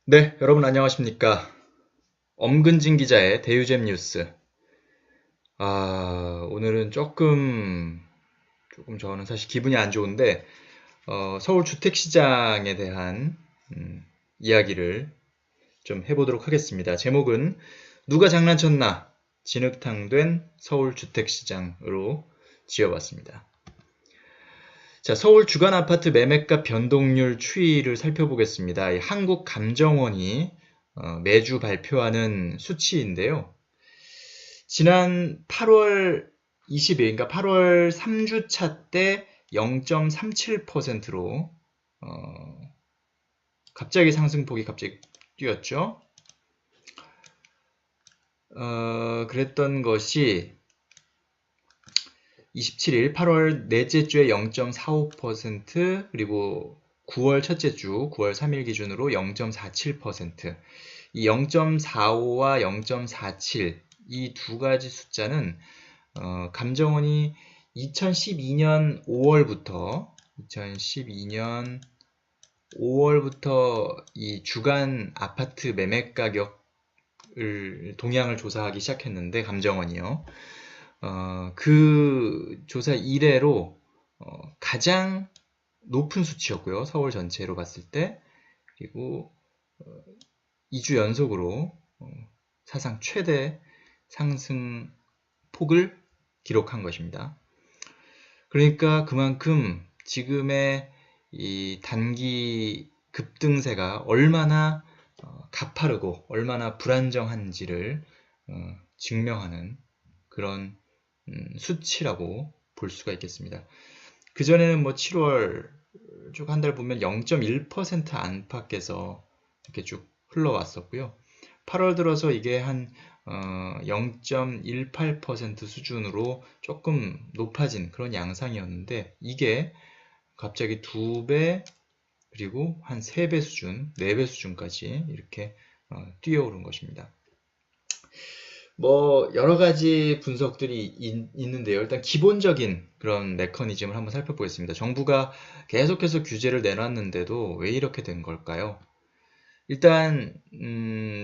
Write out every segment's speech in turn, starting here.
네, 여러분 안녕하십니까. 엄근진 기자의 대유잼 뉴스. 오늘은 조금 저는 사실 기분이 안 좋은데, 서울 주택시장에 대한 이야기를 좀 해보도록 하겠습니다. 제목은 누가 장난쳤나? 진흙탕 된 서울 주택시장으로 지어봤습니다. 자, 서울 주간 아파트 매매가 변동률 추이를 살펴보겠습니다. 이 한국감정원이 매주 발표하는 수치인데요. 지난 8월 20일, 그러니까 8월 3주차 때 0.37%로 갑자기 상승폭이 갑자기 뛰었죠. 그랬던 것이 27일 8월 넷째 주에 0.45%, 그리고 9월 첫째 주 9월 3일 기준으로 0.47%. 이 0.45와 0.47 이 두 가지 숫자는 감정원이 2012년 5월부터 이 주간 아파트 매매 가격을 동향을 조사하기 시작했는데, 감정원이요. 그 조사 이래로 가장 높은 수치였고요. 서울 전체로 봤을 때. 그리고 2주 연속으로 사상 최대 상승폭을 기록한 것입니다. 그러니까 그만큼 지금의 이 단기 급등세가 얼마나 가파르고 얼마나 불안정한지를 증명하는 그런 수치라고 볼 수가 있겠습니다. 그전에는 뭐 7월 쭉 한 달 보면 0.1% 안팎에서 이렇게 쭉 흘러왔었고요. 8월 들어서 이게 한 0.18% 수준으로 조금 높아진 그런 양상이었는데, 이게 갑자기 2배, 그리고 한 3배 수준, 4배 수준까지 이렇게 뛰어오른 것입니다. 뭐 여러 가지 분석들이 있는데요. 일단 기본적인 그런 메커니즘을 한번 살펴보겠습니다. 정부가 계속해서 규제를 내놨는데도 왜 이렇게 된 걸까요? 일단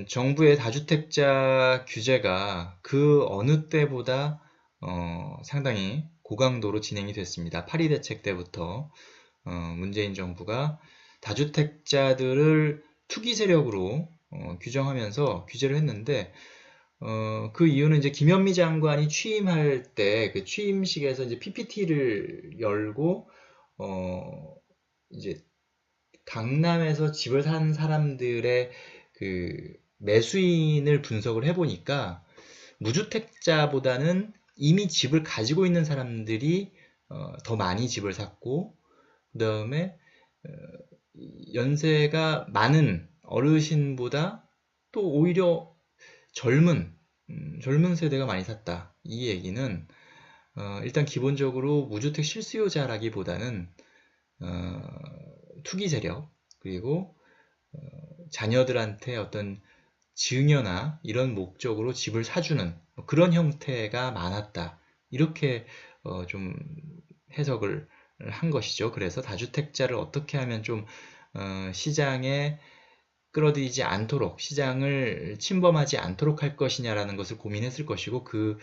정부의 다주택자 규제가 그 어느 때보다 상당히 고강도로 진행이 됐습니다. 8.2 대책 때부터 문재인 정부가 다주택자들을 투기 세력으로 규제를 했는데, 그 이유는 이제 김현미 장관이 취임할 때 그 취임식에서 이제 PPT를 열고 이제 강남에서 집을 산 사람들의 그 매수인을 분석을 해보니까, 무주택자보다는 이미 집을 가지고 있는 사람들이 더 많이 집을 샀고, 그 다음에 연세가 많은 어르신보다 또 오히려 젊은 세대가 많이 샀다. 이 얘기는 일단 기본적으로 무주택 실수요자라기보다는 어, 투기 세력, 그리고 자녀들한테 어떤 증여나 이런 목적으로 집을 사주는 그런 형태가 많았다. 이렇게 좀 해석을 한 것이죠. 그래서 다주택자를 어떻게 하면 좀 시장에 끌어들이지 않도록, 시장을 침범하지 않도록 할 것이냐라는 것을 고민했을 것이고, 그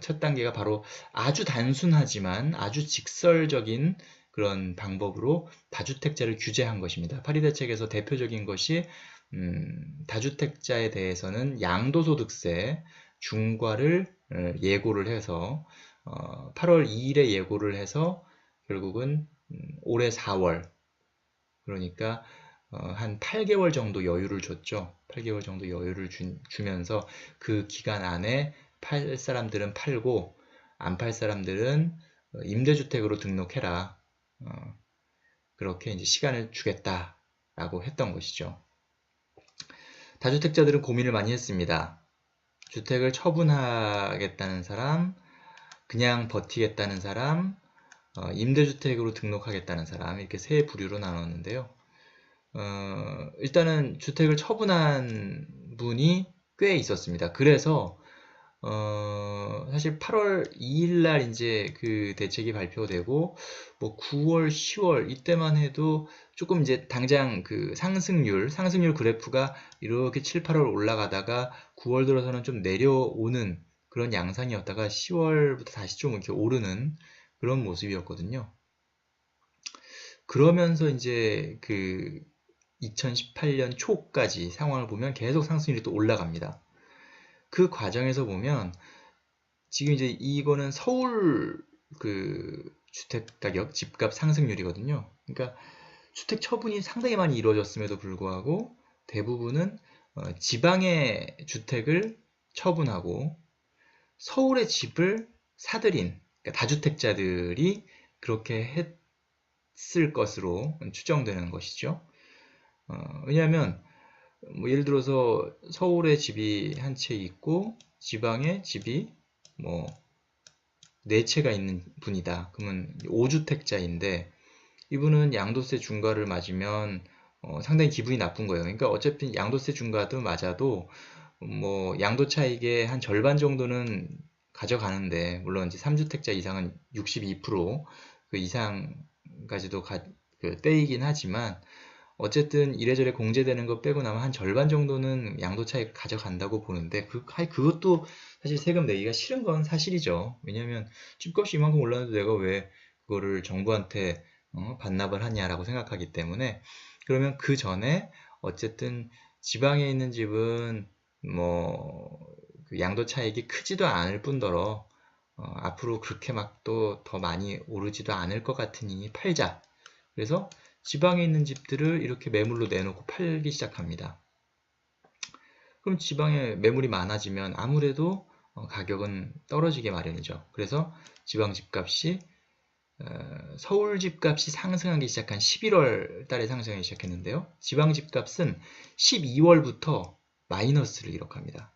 첫 단계가 바로 아주 단순하지만 아주 직설적인 그런 방법으로 다주택자를 규제한 것입니다. 파리 대책에서 대표적인 것이 다주택자에 대해서는 양도소득세 중과를 예고를 해서 8월 2일에 예고를 해서 결국은 올해 4월, 그러니까 한 8개월 정도 여유를 줬죠. 8개월 정도 여유를 주면서 그 기간 안에 팔 사람들은 팔고, 안 팔 사람들은 임대주택으로 등록해라. 그렇게 이제 시간을 주겠다라고 했던 것이죠. 다주택자들은 고민을 많이 했습니다. 주택을 처분하겠다는 사람, 그냥 버티겠다는 사람, 임대주택으로 등록하겠다는 사람, 이렇게 세 부류로 나눴는데요. 일단은 주택을 처분한 분이 꽤 있었습니다. 그래서 사실 8월 2일 날 이제 그 대책이 발표되고, 뭐 9월, 10월 이때만 해도 조금 이제 당장 그 상승률 그래프가 이렇게 7, 8월 올라가다가 9월 들어서는 좀 내려오는 그런 양상이었다가 10월부터 다시 좀 이렇게 오르는 그런 모습이었거든요. 그러면서 이제 그 2018년 초까지 상황을 보면 계속 상승률이 또 올라갑니다. 그 과정에서 보면 지금 이제 이거는 서울 그 주택 가격, 집값 상승률이거든요. 그러니까 주택 처분이 상당히 많이 이루어졌음에도 불구하고 대부분은 지방의 주택을 처분하고 서울의 집을 사들인, 그러니까 다주택자들이 그렇게 했을 것으로 추정되는 것이죠. 왜냐하면 뭐 예를 들어서 서울에 집이 한 채 있고 지방에 집이 뭐 4채가 있는 분이다. 그러면 5주택자인데 이분은 양도세 중과를 맞으면 상당히 기분이 나쁜 거예요. 그러니까 어차피 양도세 중과도 맞아도 뭐 양도 차익의 한 절반 정도는 가져가는데, 물론 이제 3주택자 이상은 62%그 이상까지도 그 떼이긴 하지만 어쨌든 이래저래 공제되는 거 빼고 나면 한 절반 정도는 양도 차익 가져간다고 보는데, 그것도 사실 세금 내기가 싫은 건 사실이죠. 왜냐면 집값이 이만큼 올랐는데 내가 왜 그거를 정부한테 반납을 하냐라고 생각하기 때문에. 그러면 그 전에 어쨌든 지방에 있는 집은 뭐그 양도 차익이 크지도 않을 뿐더러 앞으로 그렇게 막 또 더 많이 오르지도 않을 것 같으니 팔자. 그래서 지방에 있는 집들을 이렇게 매물로 내놓고 팔기 시작합니다. 그럼 지방에 매물이 많아지면 아무래도 가격은 떨어지게 마련이죠. 그래서 지방 집값이 서울 집값이 상승하기 시작한 11월 달에 상승하기 시작했는데요. 지방 집값은 12월부터 마이너스를 기록합니다.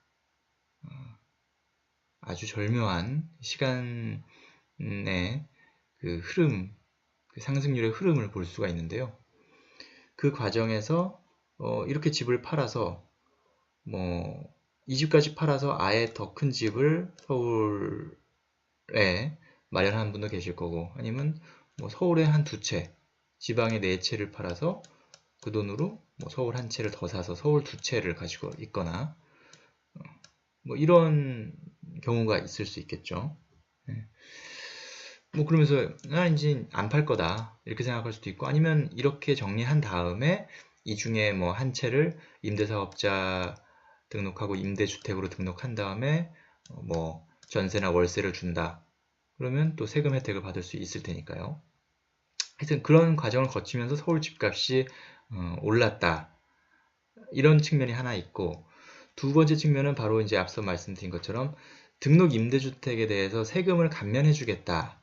아주 절묘한 시간의 그 흐름, 그 상승률의 흐름을 볼 수가 있는데요. 그 과정에서 이렇게 집을 팔아서 뭐 이 집까지 팔아서 아예 더 큰 집을 서울에 마련하는 분도 계실 거고, 아니면 뭐 서울에 한 2채, 지방에 4채를 팔아서 그 돈으로 뭐 서울 한 채를 더 사서 서울 2채를 가지고 있거나 뭐 이런 경우가 있을 수 있겠죠. 뭐 그러면서 난 이제 안 팔 거다 이렇게 생각할 수도 있고, 아니면 이렇게 정리한 다음에 이 중에 뭐 한 채를 임대사업자 등록하고 임대주택으로 등록한 다음에 뭐 전세나 월세를 준다. 그러면 또 세금 혜택을 받을 수 있을 테니까요. 하여튼 그런 과정을 거치면서 서울 집값이 올랐다. 이런 측면이 하나 있고, 두 번째 측면은 바로 이제 앞서 말씀드린 것처럼 등록 임대주택에 대해서 세금을 감면해 주겠다.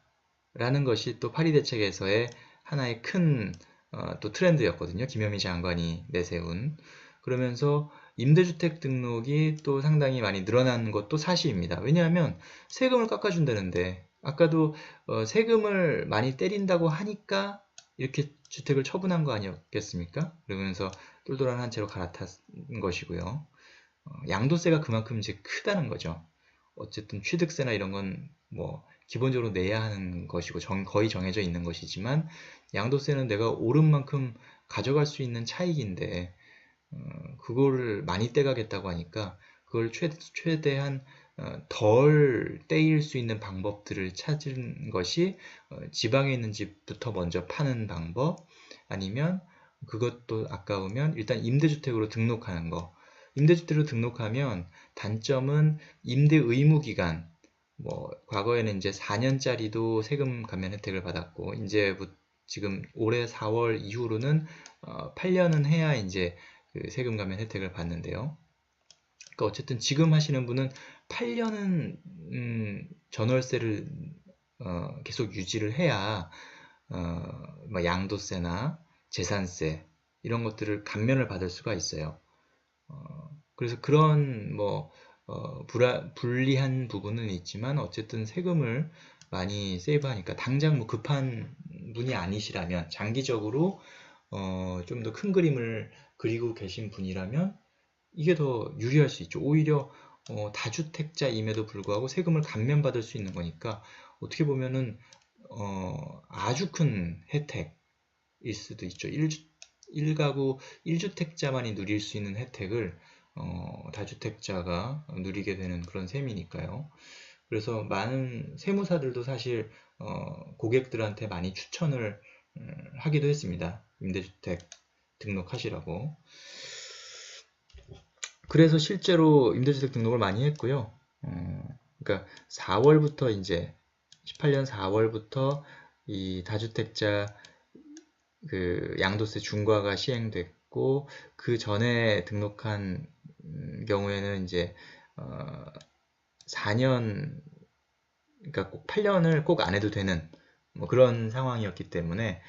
라는 것이 또 파리 대책에서의 하나의 큰 또 트렌드였거든요. 김현미 장관이 내세운. 그러면서 임대주택 등록이 또 상당히 많이 늘어나는 것도 사실입니다. 왜냐하면 세금을 깎아준다는데, 아까도 세금을 많이 때린다고 하니까 이렇게 주택을 처분한 거 아니었겠습니까? 그러면서 똘똘한 한 채로 갈아탄 것이고요. 양도세가 그만큼 이제 크다는 거죠. 어쨌든 취득세나 이런 건 뭐 기본적으로 내야 하는 것이고 거의 정해져 있는 것이지만, 양도세는 내가 오른 만큼 가져갈 수 있는 차익인데 그거를 많이 떼가겠다고 하니까 그걸 최대한 덜 떼일 수 있는 방법들을 찾은 것이 지방에 있는 집부터 먼저 파는 방법, 아니면 그것도 아까우면 일단 임대주택으로 등록하는 거. 임대주택으로 등록하면 단점은 임대 의무 기간, 뭐 과거에는 이제 4년짜리도 세금 감면 혜택을 받았고, 이제 지금 올해 4월 이후로는 8년은 해야 이제 그 세금 감면 혜택을 받는데요. 그러니까 어쨌든 지금 하시는 분은 8년은 전월세를 계속 유지를 해야 뭐 양도세나 재산세 이런 것들을 감면을 받을 수가 있어요. 그래서 그런 뭐 불리한 부분은 있지만 어쨌든 세금을 많이 세이브하니까, 당장 뭐 급한 분이 아니시라면, 장기적으로 좀 더 큰 그림을 그리고 계신 분이라면 이게 더 유리할 수 있죠. 오히려 다주택자임에도 불구하고 세금을 감면받을 수 있는 거니까 어떻게 보면은 아주 큰 혜택일 수도 있죠. 1가구 1주택자만이 누릴 수 있는 혜택을 다주택자가 누리게 되는 그런 셈이니까요. 그래서 많은 세무사들도 사실 고객들한테 많이 추천을 하기도 했습니다. 임대주택 등록하시라고. 그래서 실제로 임대주택 등록을 많이 했고요. 그러니까 4월부터 이제 18년 4월부터 이 다주택자 그 양도세 중과가 시행됐고, 그 전에 등록한 경우에는 이제 4년, 그러니까 꼭 8년을 꼭 안 해도 되는 뭐 그런 상황이었기 때문에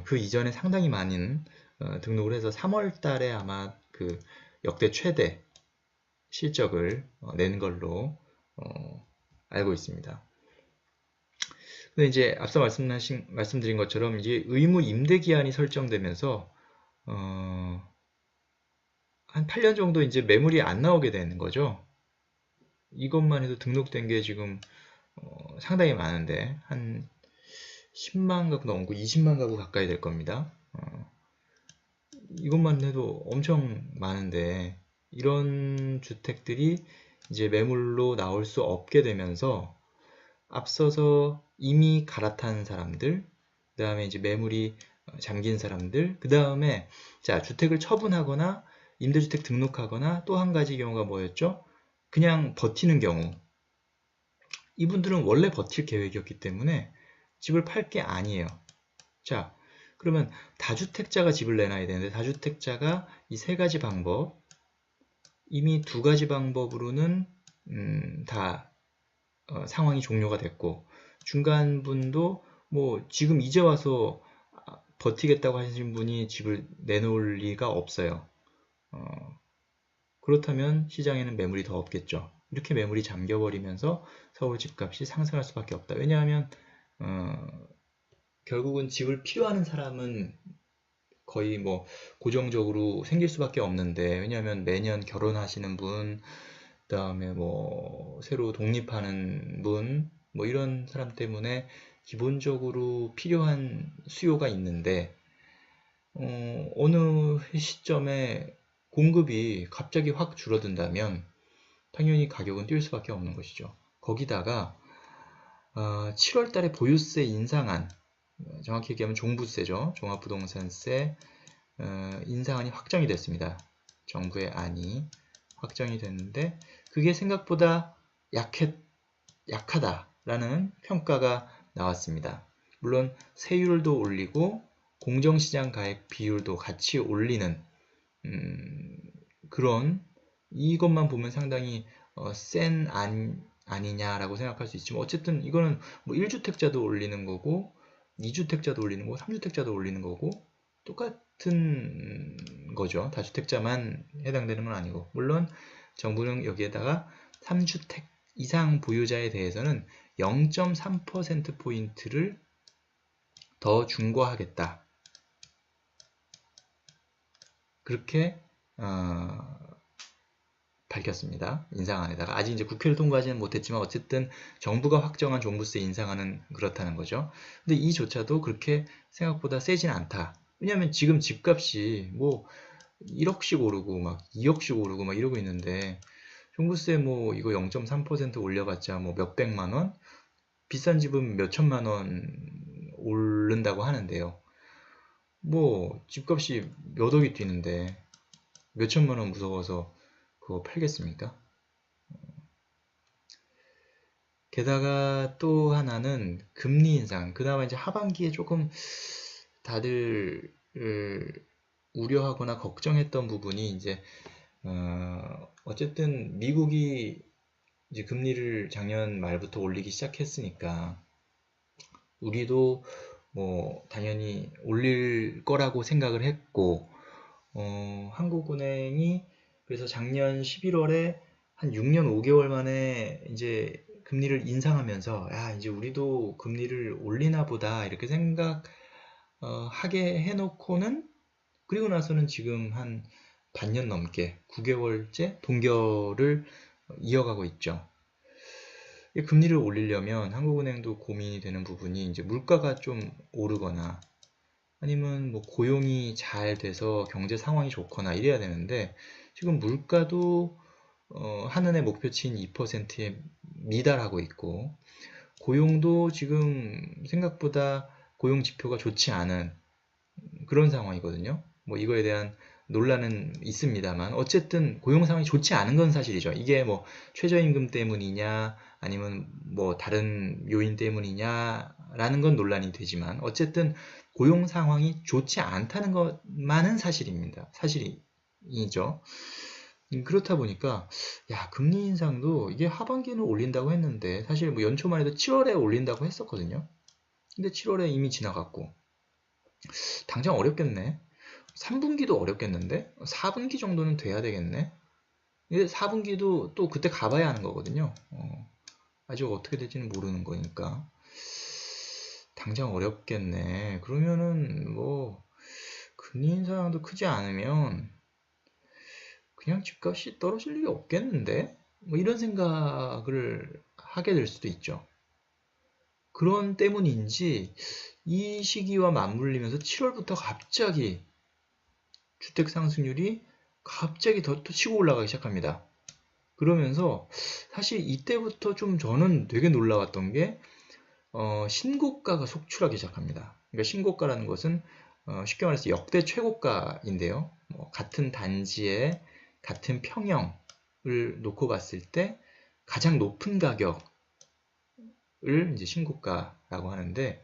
그 이전에 상당히 많은 등록을 해서 3월 달에 아마 그 역대 최대 실적을 낸 걸로 알고 있습니다. 근데 이제 앞서 말씀드린 것처럼 이제 의무 임대 기한이 설정되면서 한 8년 정도 이제 매물이 안 나오게 되는 거죠. 이것만 해도 등록된 게 지금 상당히 많은데 한 10만 가구 넘고 20만 가구 가까이 될 겁니다. 이것만 해도 엄청 많은데 이런 주택들이 이제 매물로 나올 수 없게 되면서 앞서서 이미 갈아탄 사람들, 그 다음에 이제 매물이 잠긴 사람들, 그 다음에 자 주택을 처분하거나 임대주택 등록하거나 또 한 가지 경우가 뭐였죠? 그냥 버티는 경우. 이분들은 원래 버틸 계획이었기 때문에 집을 팔 게 아니에요. 자, 그러면 다주택자가 집을 내놔야 되는데 다주택자가 이 세 가지 방법, 이미 두 가지 방법으로는 다 상황이 종료가 됐고, 중간 분도 뭐 지금 이제 와서 버티겠다고 하신 분이 집을 내놓을 리가 없어요. 그렇다면 시장에는 매물이 더 없겠죠. 이렇게 매물이 잠겨버리면서 서울 집값이 상승할 수밖에 없다. 왜냐하면 결국은 집을 필요하는 사람은 거의 뭐 고정적으로 생길 수밖에 없는데, 왜냐하면 매년 결혼하시는 분, 그 다음에 뭐 새로 독립하는 분, 뭐 이런 사람 때문에 기본적으로 필요한 수요가 있는데 어느 시점에 공급이 갑자기 확 줄어든다면 당연히 가격은 뛸 수밖에 없는 것이죠. 거기다가 7월 달에 보유세 인상안, 정확히 얘기하면 종부세죠. 종합부동산세 인상안이 확정이 됐습니다. 정부의 안이 확정이 됐는데 그게 생각보다 약하다라는 평가가 나왔습니다. 물론 세율도 올리고 공정시장 가액 비율도 같이 올리는 그런, 이것만 보면 상당히 센 아니냐라고 생각할 수 있지만 어쨌든 이거는 뭐 1주택자도 올리는 거고 2주택자도 올리는 거고 3주택자도 올리는 거고 똑같은 거죠. 다주택자만 해당되는 건 아니고, 물론 정부는 여기에다가 3주택 이상 보유자에 대해서는 0.3%포인트를 더 중과하겠다. 그렇게 밝혔습니다. 인상안에다가. 아직 이제 국회를 통과하지는 못했지만 어쨌든 정부가 확정한 종부세 인상안은 그렇다는 거죠. 근데 이조차도 그렇게 생각보다 세진 않다. 왜냐하면 지금 집값이 뭐 1억씩 오르고 막 2억씩 오르고 막 이러고 있는데 종부세 뭐 이거 0.3% 올려봤자 뭐 몇백만 원? 비싼 집은 몇천만 원 오른다고 하는데요. 뭐 집값이 몇 억이 뛰는데 몇천만 원 무서워서 그거 팔겠습니까? 게다가 또 하나는 금리 인상. 그나마 이제 하반기에 조금 다들 우려하거나 걱정했던 부분이 이제 어쨌든 미국이 이제 금리를 작년 말부터 올리기 시작했으니까 우리도 뭐 당연히 올릴 거라고 생각을 했고, 한국은행이 그래서 작년 11월에 한 6년 5개월 만에 이제 금리를 인상하면서 야 이제 우리도 금리를 올리나 보다 이렇게 생각하게 해놓고는, 그리고 나서는 지금 한 반년 넘게 9개월째 동결을 이어가고 있죠. 이 금리를 올리려면 한국은행도 고민이 되는 부분이 이제 물가가 좀 오르거나 아니면 뭐 고용이 잘 돼서 경제 상황이 좋거나 이래야 되는데 지금 물가도 한은의 목표치인 2%에 미달하고 있고 고용도 지금 생각보다 고용 지표가 좋지 않은 그런 상황이거든요. 뭐 이거에 대한 논란은 있습니다만 어쨌든 고용 상황이 좋지 않은 건 사실이죠. 이게 뭐 최저임금 때문이냐 아니면 뭐 다른 요인 때문이냐라는 건 논란이 되지만 어쨌든 고용 상황이 좋지 않다는 것만은 사실입니다. 사실이죠. 그렇다 보니까 야 금리 인상도 이게 하반기는 올린다고 했는데 사실 뭐 연초만 해도 7월에 올린다고 했었거든요. 근데 7월에 이미 지나갔고 당장 어렵겠네. 3분기도 어렵겠는데 4분기 정도는 돼야 되겠네. 근데 4분기도 또 그때 가봐야 하는 거거든요. 아직 어떻게 될지는 모르는 거니까 당장 어렵겠네. 그러면은 뭐 금리 인상도 크지 않으면 그냥 집값이 떨어질 일이 없겠는데? 뭐 이런 생각을 하게 될 수도 있죠. 그런 때문인지 이 시기와 맞물리면서 7월부터 갑자기 주택 상승률이 갑자기 더 치고 올라가기 시작합니다. 그러면서 사실 이때부터 좀 저는 되게 놀라웠던 게 신고가가 속출하기 시작합니다. 그러니까 신고가라는 것은 쉽게 말해서 역대 최고가인데요. 같은 단지에 같은 평형을 놓고 봤을 때 가장 높은 가격을 이제 신고가라고 하는데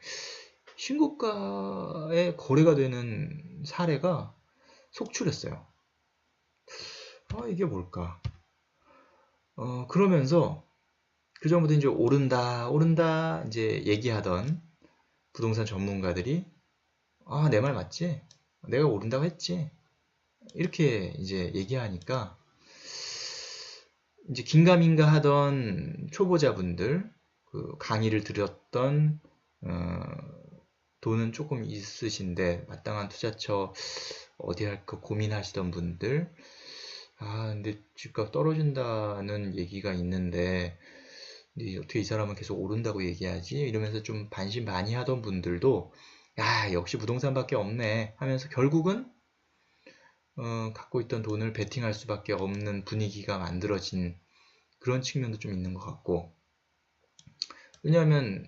신고가에 거래가 되는 사례가 속출했어요. 이게 뭘까? 그러면서 그전부터 이제 오른다, 오른다 이제 얘기하던 부동산 전문가들이 내 말 맞지? 내가 오른다고 했지? 이렇게 이제 얘기하니까 이제 긴가민가 하던 초보자분들, 그 강의를 들었던 돈은 조금 있으신데 마땅한 투자처 어디 할까 고민하시던 분들, 근데 집값 떨어진다는 얘기가 있는데 어떻게 이 사람은 계속 오른다고 얘기하지? 이러면서 좀 반신반의하던 분들도 역시 부동산밖에 없네 하면서 결국은 갖고 있던 돈을 베팅할 수밖에 없는 분위기가 만들어진 그런 측면도 좀 있는 것 같고 왜냐하면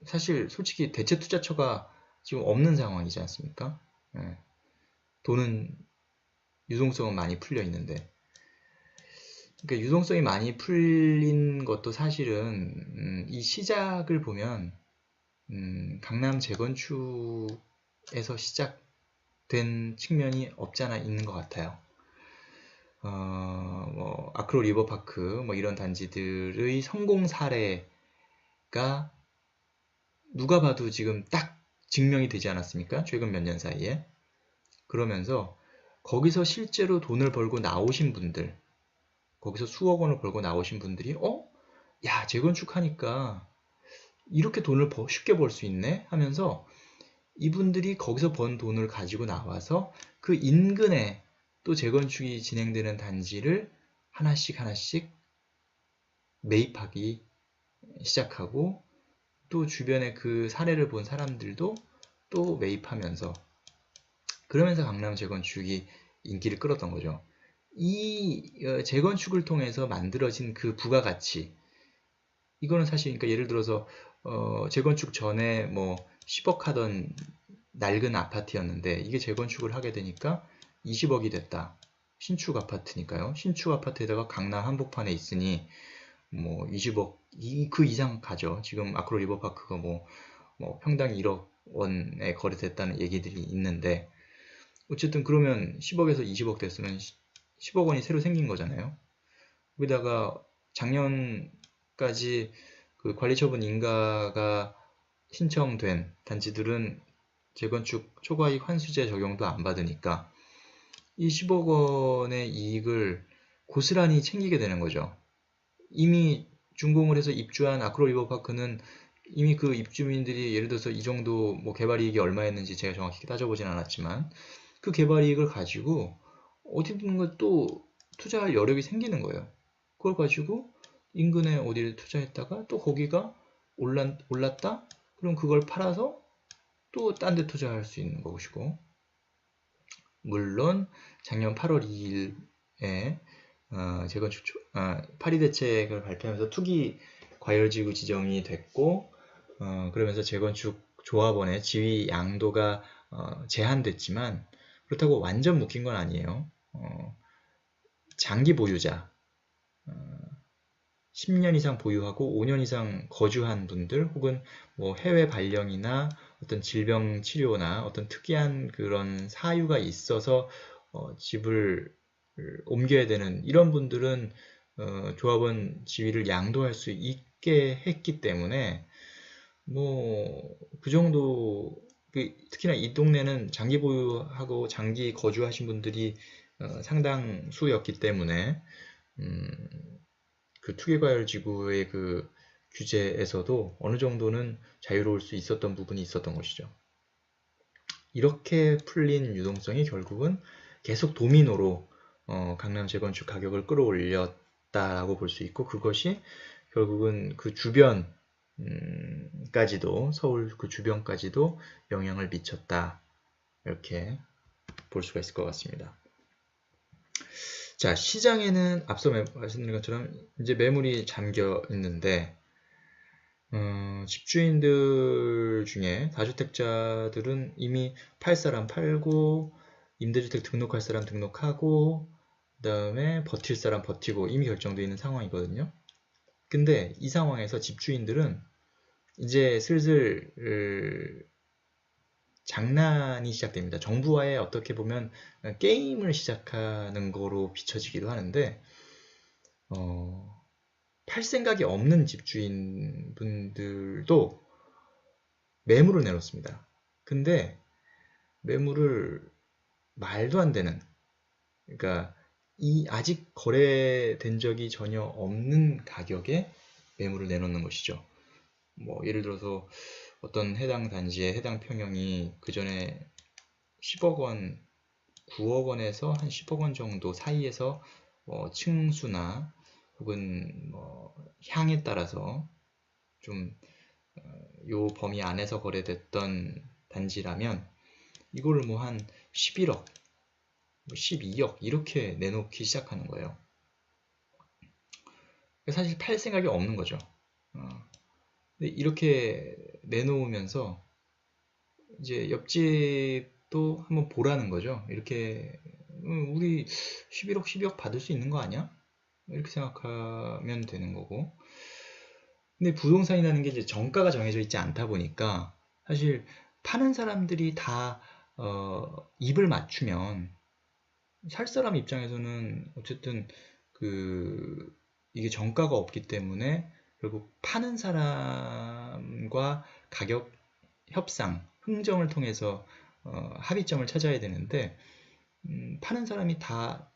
사실 솔직히 대체 투자처가 지금 없는 상황이지 않습니까? 돈은 유동성은 많이 풀려 있는데 그러니까 유동성이 많이 풀린 것도 사실은 이 시작을 보면 강남 재건축에서 시작된 측면이 없잖아 있는 것 같아요. 뭐 아크로 리버파크 뭐 이런 단지들의 성공 사례가 누가 봐도 지금 딱 증명이 되지 않았습니까? 최근 몇 년 사이에. 그러면서 거기서 실제로 돈을 벌고 나오신 분들, 거기서 수억 원을 벌고 나오신 분들이 야 재건축하니까 이렇게 돈을 쉽게 벌 수 있네 하면서 이분들이 거기서 번 돈을 가지고 나와서 그 인근에 또 재건축이 진행되는 단지를 하나씩 하나씩 매입하기 시작하고 또 주변에 그 사례를 본 사람들도 또 매입하면서 그러면서 강남 재건축이 인기를 끌었던 거죠. 이 재건축을 통해서 만들어진 그 부가가치 이거는 사실 그러니까 예를 들어서 재건축 전에 뭐 10억 하던 낡은 아파트였는데 이게 재건축을 하게 되니까 20억이 됐다. 신축 아파트니까요. 신축 아파트에다가 강남 한복판에 있으니 뭐 20억 그 이상 가죠. 지금 아크로 리버파크가 뭐 평당 1억 원에 거래됐다는 얘기들이 있는데 어쨌든 그러면 10억에서 20억 됐으면 10억 원이 새로 생긴 거잖아요. 거기다가 작년까지 그 관리처분 인가가 신청된 단지들은 재건축 초과이익 환수제 적용도 안 받으니까 이 10억 원의 이익을 고스란히 챙기게 되는 거죠. 이미 준공을 해서 입주한 아크로 리버파크는 이미 그 입주민들이 예를 들어서 이 정도 뭐 개발이익이 얼마였는지 제가 정확히 따져보진 않았지만 그 개발이익을 가지고 어디든가 또 투자할 여력이 생기는 거예요. 그걸 가지고 인근에 어디를 투자했다가 또 거기가 올랐다? 그럼 그걸 팔아서 또 딴 데 투자할 수 있는 것이고, 물론 작년 8월 2일에 재건축 파리 대책을 발표하면서 투기 과열지구 지정이 됐고, 그러면서 재건축 조합원의 지위 양도가 제한됐지만, 그렇다고 완전 묶인 건 아니에요. 장기 보유자, 10년 이상 보유하고 5년 이상 거주한 분들, 혹은 뭐 해외 발령이나 어떤 질병 치료나 어떤 특이한 그런 사유가 있어서 집을 옮겨야 되는 이런 분들은 조합원 지위를 양도할 수 있게 했기 때문에 뭐 그 정도, 특히나 이 동네는 장기 보유하고 장기 거주하신 분들이 상당수였기 때문에 그 투기과열지구의 그 규제에서도 어느 정도는 자유로울 수 있었던 부분이 있었던 것이죠. 이렇게 풀린 유동성이 결국은 계속 도미노로 강남 재건축 가격을 끌어올렸다라고 볼 수 있고, 그것이 결국은 그 주변까지도, 서울 그 주변까지도 영향을 미쳤다, 이렇게 볼 수가 있을 것 같습니다. 자, 시장에는 앞서 말씀드린 것처럼 이제 매물이 잠겨 있는데, 집주인들 중에 다주택자들은 이미 팔 사람 팔고, 임대주택 등록할 사람 등록하고, 그 다음에 버틸 사람 버티고 이미 결정되어 있는 상황이거든요. 근데 이 상황에서 집주인들은 이제 슬슬 장난이 시작됩니다. 정부와의 어떻게 보면 게임을 시작하는 거로 비춰지기도 하는데, 팔 생각이 없는 집주인 분들도 매물을 내놓습니다. 근데 매물을 말도 안 되는, 그러니까 아직 거래된 적이 전혀 없는 가격에 매물을 내놓는 것이죠. 뭐 예를 들어서 어떤 해당 단지의 해당 평형이 그 전에 10억 원, 9억 원에서 한 10억 원 정도 사이에서 층수나 혹은 뭐 향에 따라서 좀 요 범위 안에서 거래됐던 단지라면 이거를 뭐 한 11억, 12억 이렇게 내놓기 시작하는 거예요. 사실 팔 생각이 없는 거죠. 근데 이렇게 내놓으면서 이제 옆집도 한번 보라는 거죠. 이렇게 우리 11억, 12억 받을 수 있는 거 아니야? 이렇게 생각하면 되는 거고. 근데 부동산이라는 게 이제 정가가 정해져 있지 않다 보니까 사실 파는 사람들이 다 입을 맞추면 살 사람 입장에서는 어쨌든 이게 정가가 없기 때문에 결국 파는 사람과 가격 협상, 흥정을 통해서 합의점을 찾아야 되는데, 파는 사람이 다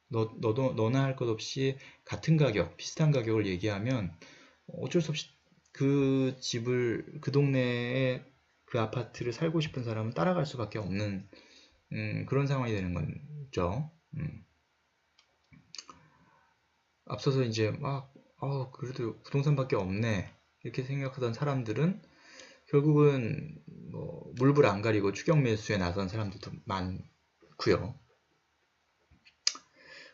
너나 할 것 없이 같은 가격, 비슷한 가격을 얘기하면 어쩔 수 없이 그 집을, 그 동네에 그 아파트를 살고 싶은 사람은 따라갈 수밖에 없는 그런 상황이 되는 거죠. 앞서서 이제 막 그래도 부동산밖에 없네 이렇게 생각하던 사람들은 결국은 뭐 물불 안 가리고 추격 매수에 나선 사람들도 많고요.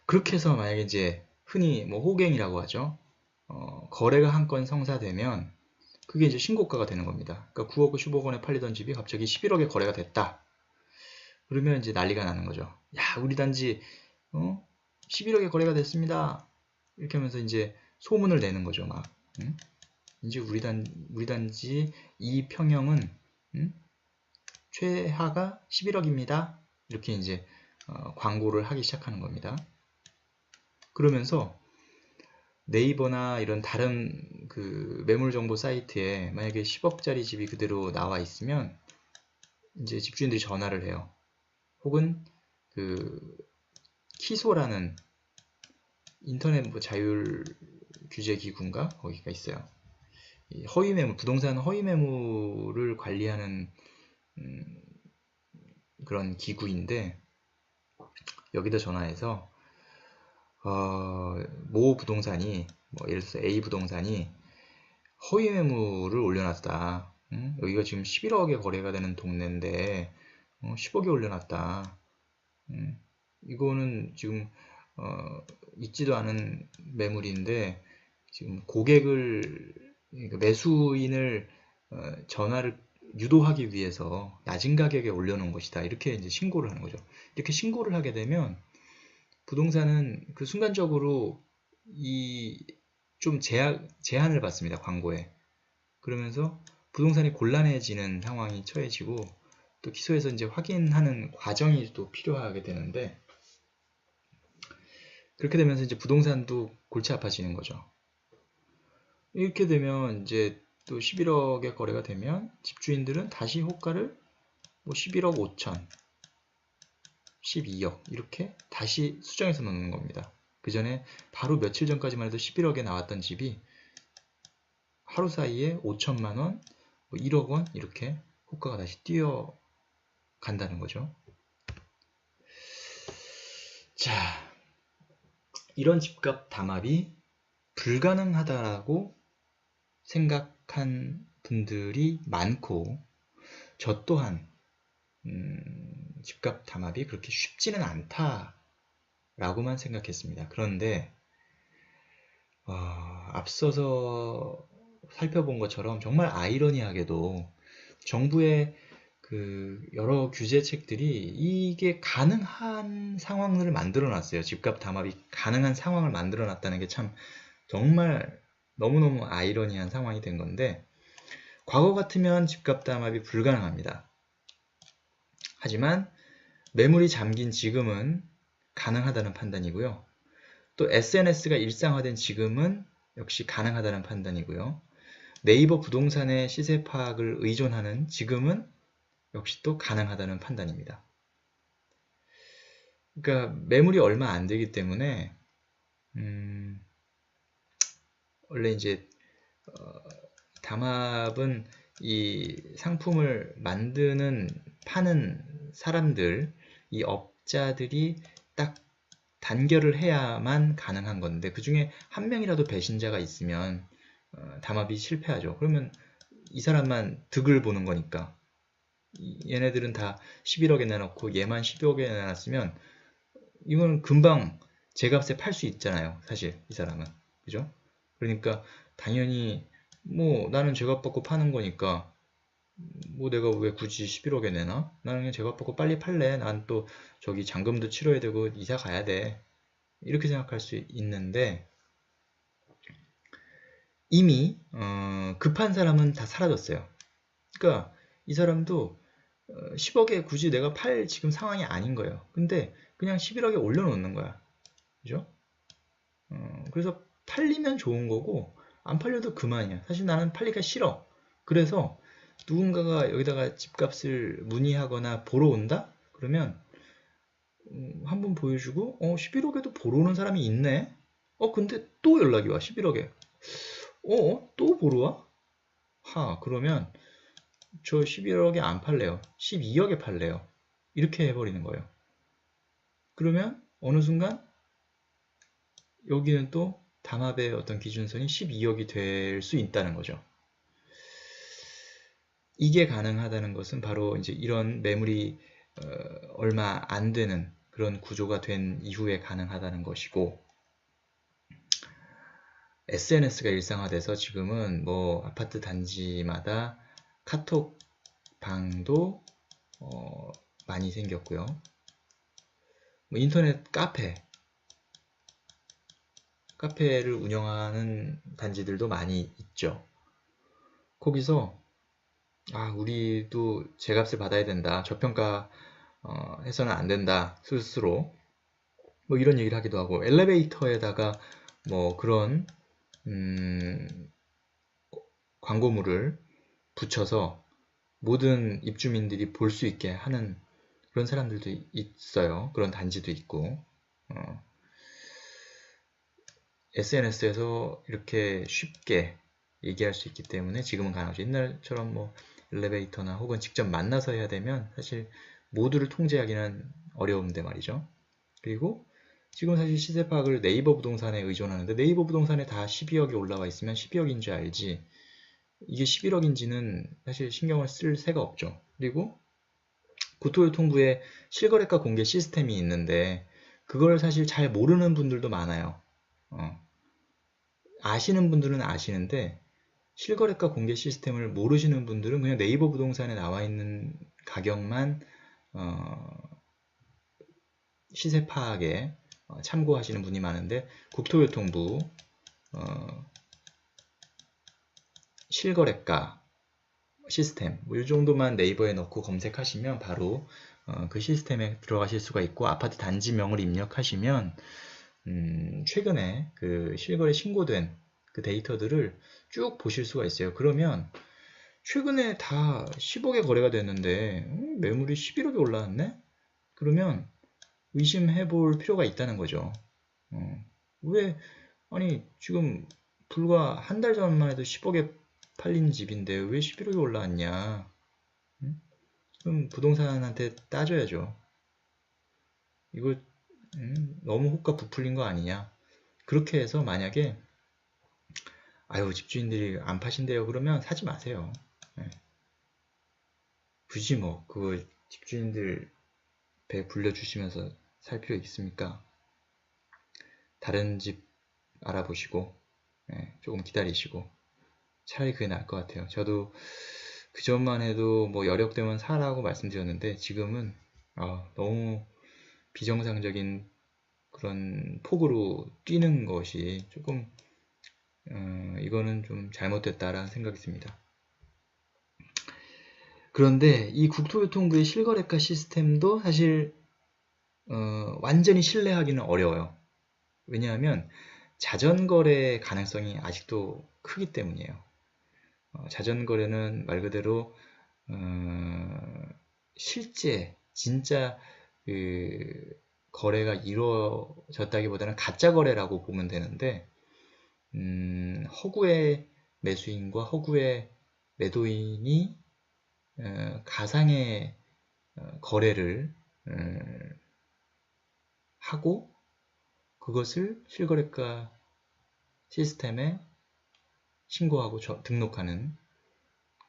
그렇게 해서 만약에 이제 흔히 뭐 호갱이라고 하죠. 거래가 한 건 성사되면 그게 이제 신고가가 되는 겁니다. 그러니까 9억, 10억 원에 팔리던 집이 갑자기 11억에 거래가 됐다. 그러면 이제 난리가 나는 거죠. 야, 우리 단지 11억에 거래가 됐습니다. 이렇게 하면서 이제 소문을 내는 거죠. 막 이제 우리 단지 이 평형은 최하가 11억입니다. 이렇게 이제 광고를 하기 시작하는 겁니다. 그러면서 네이버나 이런 다른 그 매물 정보 사이트에 만약에 10억짜리 집이 그대로 나와 있으면 이제 집주인들이 전화를 해요. 혹은 그 키소라는 인터넷 뭐 자율 규제 기구인가 거기가 있어요. 허위 매물, 부동산 허위 매물을 관리하는 그런 기구인데, 여기다 전화해서 모 부동산이 뭐 예를 들어서 A 부동산이 허위 매물을 올려놨다. 응? 여기가 지금 11억에 거래가 되는 동네인데 10억에 올려놨다. 이거는 지금 있지도 않은 매물인데 지금 고객을 그러니까 매수인을 전화를 유도하기 위해서 낮은 가격에 올려놓은 것이다. 이렇게 이제 신고를 하는 거죠. 이렇게 신고를 하게 되면 부동산은 그 순간적으로 이 좀 제한을 받습니다. 광고에. 그러면서 부동산이 곤란해지는 상황이 처해지고 또 기소해서 이제 확인하는 과정이 또 필요하게 되는데 그렇게 되면서 이제 부동산도 골치 아파지는 거죠. 이렇게 되면 이제 또 11억에 거래가 되면 집주인들은 다시 호가를 뭐 11억 5천, 12억 이렇게 다시 수정해서 넣는 겁니다. 그 전에 바로 며칠 전까지만 해도 11억에 나왔던 집이 하루 사이에 5천만 원, 뭐 1억 원 이렇게 호가가 다시 뛰어간다는 거죠. 자, 이런 집값 담합이 불가능하다고 생각한 분들이 많고 저 또한 집값 담합이 그렇게 쉽지는 않다라고만 생각했습니다. 그런데 앞서서 살펴본 것처럼 정말 아이러니하게도 정부의 그 여러 규제책들이 이게 가능한 상황을 만들어 놨어요. 집값 담합이 가능한 상황을 만들어 놨다는 게 참 정말 너무너무 아이러니한 상황이 된 건데 과거 같으면 집값 담합이 불가능합니다. 하지만 매물이 잠긴 지금은 가능하다는 판단이고요. 또 SNS가 일상화된 지금은 역시 가능하다는 판단이고요. 네이버 부동산의 시세 파악을 의존하는 지금은 역시 또 가능하다는 판단입니다. 그러니까 매물이 얼마 안 되기 때문에 원래 이제 담합은 이 상품을 만드는 파는 사람들, 이 업자들이 딱 단결을 해야만 가능한 건데 그 중에 한 명이라도 배신자가 있으면 담합이 실패하죠. 그러면 이 사람만 득을 보는 거니까 얘네들은 다 11억에 내놓고 얘만 12억에 내놨으면 이건 금방 제값에 팔 수 있잖아요. 사실 이 사람은. 그죠? 그러니까 당연히 뭐 나는 제값 받고 파는 거니까 뭐 내가 왜 굳이 11억에 내나? 나는 그냥 제값 받고 빨리 팔래. 난 또 저기 잔금도 치러야 되고 이사 가야 돼. 이렇게 생각할 수 있는데 이미 급한 사람은 다 사라졌어요. 그러니까 이 사람도 10억에 굳이 내가 팔 지금 상황이 아닌 거예요. 근데 그냥 11억에 올려놓는 거야. 그죠? 그래서 팔리면 좋은 거고 안 팔려도 그만이야. 사실 나는 팔리기가 싫어. 그래서 누군가가 여기다가 집값을 문의하거나 보러 온다? 그러면 한번 보여주고 11억에도 보러 오는 사람이 있네? 근데 또 연락이 와. 11억에. 또 보러 와? 그러면 저 11억에 안 팔래요. 12억에 팔래요. 이렇게 해버리는 거예요. 그러면 어느 순간 여기는 또 담합의 어떤 기준선이 12억이 될 수 있다는 거죠. 이게 가능하다는 것은 바로 이제 이런 매물이 얼마 안 되는 그런 구조가 된 이후에 가능하다는 것이고 SNS가 일상화돼서 지금은 뭐 아파트 단지마다 카톡 방도 많이 생겼고요. 뭐 인터넷 카페를 운영하는 단지들도 많이 있죠. 거기서 우리도 제값을 받아야 된다. 저평가 해서는 안 된다. 스스로 뭐 이런 얘기를 하기도 하고 엘리베이터에다가 뭐 그런 광고물을 붙여서 모든 입주민들이 볼 수 있게 하는 그런 사람들도 있어요. 그런 단지도 있고 SNS에서 이렇게 쉽게 얘기할 수 있기 때문에 지금은 가능하죠. 옛날처럼 뭐 엘리베이터나 혹은 직접 만나서 해야 되면 사실 모두를 통제하기는 어려운데 말이죠. 그리고 지금 사실 시세 파악을 네이버 부동산에 의존하는데 네이버 부동산에 다 12억이 올라와 있으면 12억인 줄 알지 이게 11억인지는 사실 신경을 쓸 새가 없죠. 그리고 국토교통부에 실거래가 공개 시스템이 있는데 그걸 사실 잘 모르는 분들도 많아요. 아시는 분들은 아시는데 실거래가 공개 시스템을 모르시는 분들은 그냥 네이버 부동산에 나와 있는 가격만 시세 파악에 참고하시는 분이 많은데 국토교통부 실거래가 시스템 이 정도만 네이버에 넣고 검색하시면 바로 그 시스템에 들어가실 수가 있고 아파트 단지명을 입력하시면 최근에 그 실거래 신고된 그 데이터들을 쭉 보실 수가 있어요. 그러면 최근에 다 10억에 거래가 됐는데 매물이 11억에 올라왔네? 그러면 의심해 볼 필요가 있다는 거죠. 왜 아니 지금 불과 한 달 전만 해도 10억에 팔린 집인데 왜 11억에 올라왔냐? 그럼 부동산한테 따져야죠. 이거 너무 호가 부풀린 거 아니냐? 그렇게 해서 만약에 아유 집주인들이 안 파신대요 그러면 사지 마세요. 굳이 뭐 그 집주인들 배 불려주시면서 살 필요 있습니까? 다른 집 알아보시고 조금 기다리시고 차라리 그게 나을 것 같아요. 저도 그 전만 해도 뭐 여력되면 사라고 말씀드렸는데 지금은 너무 비정상적인 그런 폭으로 뛰는 것이 조금 이거는 좀 잘못됐다라는 생각이 듭니다. 그런데 이 국토교통부의 실거래가 시스템도 사실 완전히 신뢰하기는 어려워요. 왜냐하면 자전거래 가능성이 아직도 크기 때문이에요. 자전거래는 말 그대로 실제 진짜 그 거래가 이루어졌다기보다는 가짜 거래라고 보면 되는데 허구의 매수인과 허구의 매도인이 가상의 거래를 하고 그것을 실거래가 시스템에 신고하고 등록하는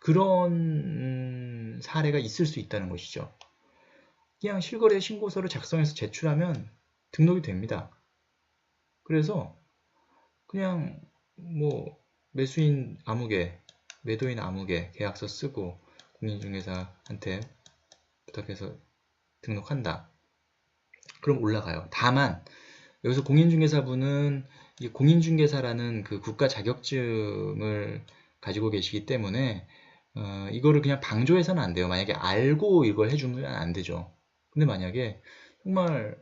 그런 사례가 있을 수 있다는 것이죠. 그냥 실거래 신고서를 작성해서 제출하면 등록이 됩니다. 그래서 그냥 뭐 매수인 아무개, 매도인 아무개 계약서 쓰고 공인중개사한테 부탁해서 등록한다. 그럼 올라가요. 다만 여기서 공인중개사분은 이 공인중개사라는 그 국가 자격증을 가지고 계시기 때문에 이거를 그냥 방조해서는 안 돼요. 만약에 알고 이걸 해주면 안 되죠. 근데 만약에 정말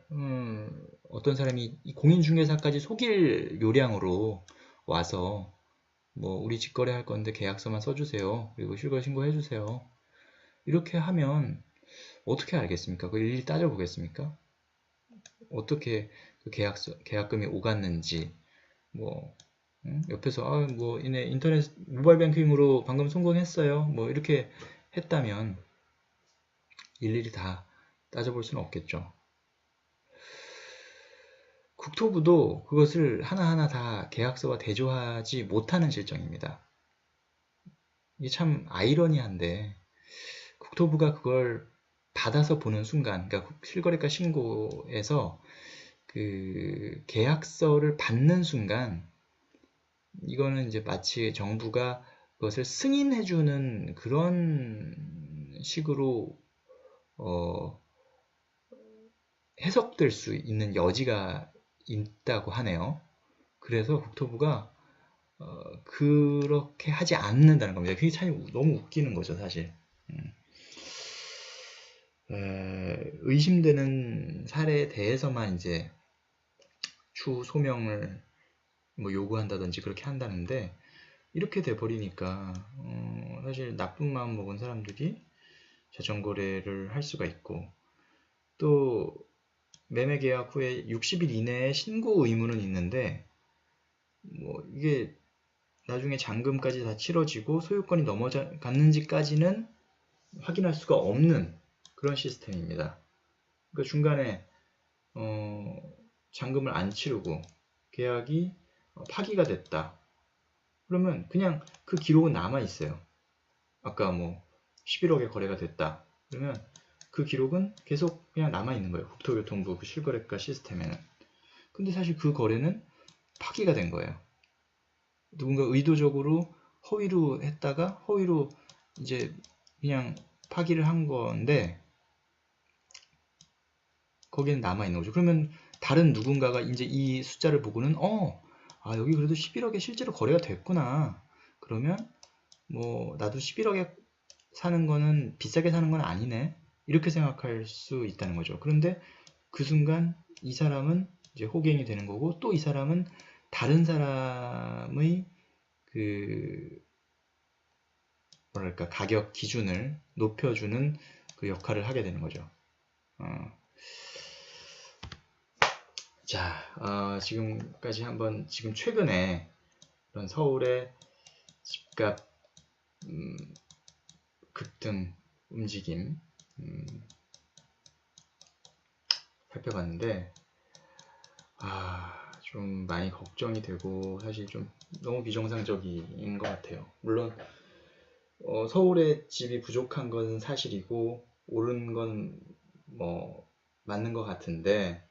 어떤 사람이 이 공인중개사까지 속일 요량으로 와서 뭐 우리 직거래 할 건데 계약서만 써주세요. 그리고 실거래 신고해 주세요. 이렇게 하면 어떻게 알겠습니까? 그걸 일일이 따져보겠습니까? 어떻게 그 계약금이 오갔는지 뭐 옆에서 뭐 이네 인터넷 모바일 뱅킹으로 방금 성공했어요. 뭐 이렇게 했다면 일일이 다 따져볼 수는 없겠죠. 국토부도 그것을 하나하나 다 계약서와 대조하지 못하는 실정입니다. 이게 참 아이러니한데 국토부가 그걸 받아서 보는 순간, 그러니까 실거래가 신고에서 그 계약서를 받는 순간 이거는 이제 마치 정부가 그것을 승인해주는 그런 식으로 해석될 수 있는 여지가 있다고 하네요. 그래서 국토부가 그렇게 하지 않는다는 겁니다. 그게 참 너무 웃기는 거죠, 사실. 의심되는 사례에 대해서만 이제 추후 소명을 뭐 요구한다든지 그렇게 한다는데 이렇게 돼버리니까 사실 나쁜 마음 먹은 사람들이 자전거래를 할 수가 있고 또 매매 계약 후에 60일 이내에 신고 의무는 있는데 뭐 이게 나중에 잔금까지 다 치러지고 소유권이 넘어갔는지까지는 확인할 수가 없는 그런 시스템입니다. 그러니까 중간에 잔금을 안 치르고 계약이 파기가 됐다. 그러면 그냥 그 기록은 남아 있어요. 아까 뭐 11억에 거래가 됐다. 그러면 그 기록은 계속 그냥 남아 있는 거예요. 국토교통부 그 실거래가 시스템에는. 근데 사실 그 거래는 파기가 된 거예요. 누군가 의도적으로 허위로 했다가 허위로 이제 그냥 파기를 한 건데 거기는 남아 있는 거죠. 그러면 다른 누군가가 이제 이 숫자를 보고는 여기 그래도 11억에 실제로 거래가 됐구나. 그러면 뭐 나도 11억에 사는 거는 비싸게 사는 건 아니네. 이렇게 생각할 수 있다는 거죠. 그런데 그 순간 이 사람은 이제 호갱이 되는 거고, 또 이 사람은 다른 사람의 그 뭐랄까 가격 기준을 높여주는 그 역할을 하게 되는 거죠. 자, 지금까지 한번 지금 최근에 그런 서울의 집값 급등 움직임 살펴봤는데 좀 많이 걱정이 되고 사실 좀 너무 비정상적인 것 같아요. 물론 서울에 집이 부족한 건 사실이고 오른 건 뭐 맞는 것 같은데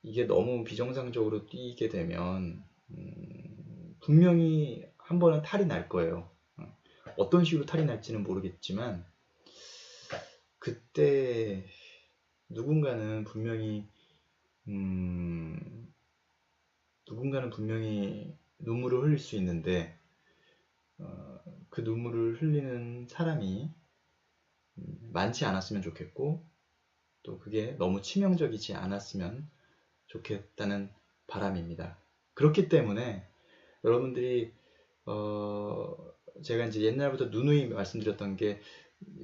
이게 너무 비정상적으로 뛰게 되면 분명히 한 번은 탈이 날 거예요. 어떤 식으로 탈이 날지는 모르겠지만 그때 누군가는 분명히 눈물을 흘릴 수 있는데 그 눈물을 흘리는 사람이 많지 않았으면 좋겠고 또 그게 너무 치명적이지 않았으면 좋겠다는 바람입니다. 그렇기 때문에 여러분들이 제가 이제 옛날부터 누누이 말씀드렸던 게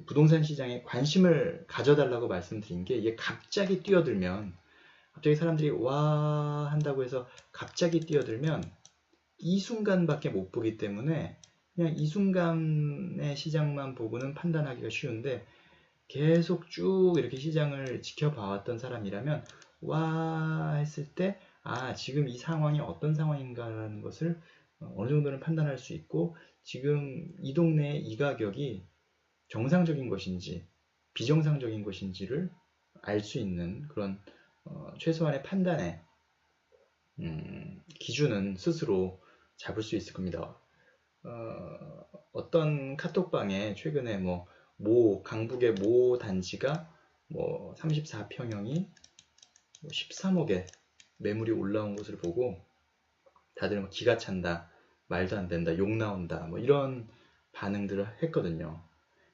부동산 시장에 관심을 가져달라고 말씀드린 게 이게 갑자기 뛰어들면 갑자기 사람들이 와 한다고 해서 갑자기 뛰어들면 이 순간밖에 못 보기 때문에 그냥 이 순간의 시장만 보고는 판단하기가 쉬운데 계속 쭉 이렇게 시장을 지켜봐왔던 사람이라면 와 했을 때 지금 이 상황이 어떤 상황인가라는 것을 어느 정도는 판단할 수 있고 지금 이 동네의 이 가격이 정상적인 것인지 비정상적인 것인지를 알 수 있는 그런 최소한의 판단의 기준은 스스로 잡을 수 있을 겁니다. 어떤 카톡방에 최근에 강북의 모 단지가 34평형이 13억에 매물이 올라온 것을 보고 다들 기가 찬다, 말도 안 된다, 욕 나온다, 이런 반응들을 했거든요.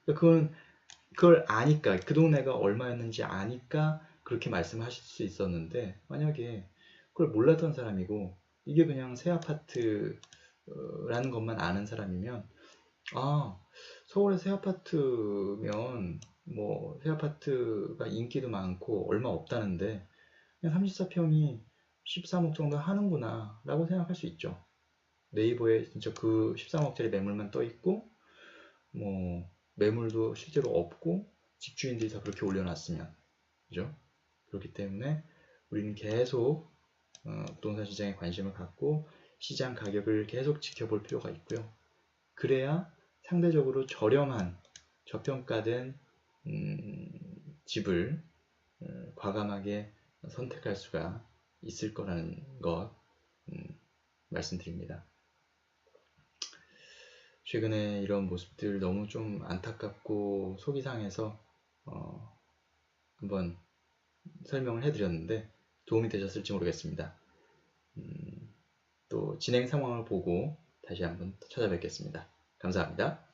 그걸 아니까, 그 동네가 얼마였는지 아니까 그렇게 말씀하실 수 있었는데, 만약에 그걸 몰랐던 사람이고, 이게 그냥 새 아파트라는 것만 아는 사람이면, 서울의 새 아파트면, 새 아파트가 인기도 많고, 얼마 없다는데, 그냥 34평이 13억 정도 하는구나, 라고 생각할 수 있죠. 네이버에 진짜 그 13억짜리 매물만 떠 있고, 매물도 실제로 없고 집주인들이 다 그렇게 올려놨으면 그죠? 그렇기 때문에 우리는 계속 부동산 시장에 관심을 갖고 시장 가격을 계속 지켜볼 필요가 있고요. 그래야 상대적으로 저렴한 저평가된 집을 과감하게 선택할 수가 있을 거라는 것 말씀드립니다. 최근에 이런 모습들 너무 좀 안타깝고 속이 상해서 한번 설명을 해드렸는데 도움이 되셨을지 모르겠습니다. 또 진행 상황을 보고 다시 한번 찾아뵙겠습니다. 감사합니다.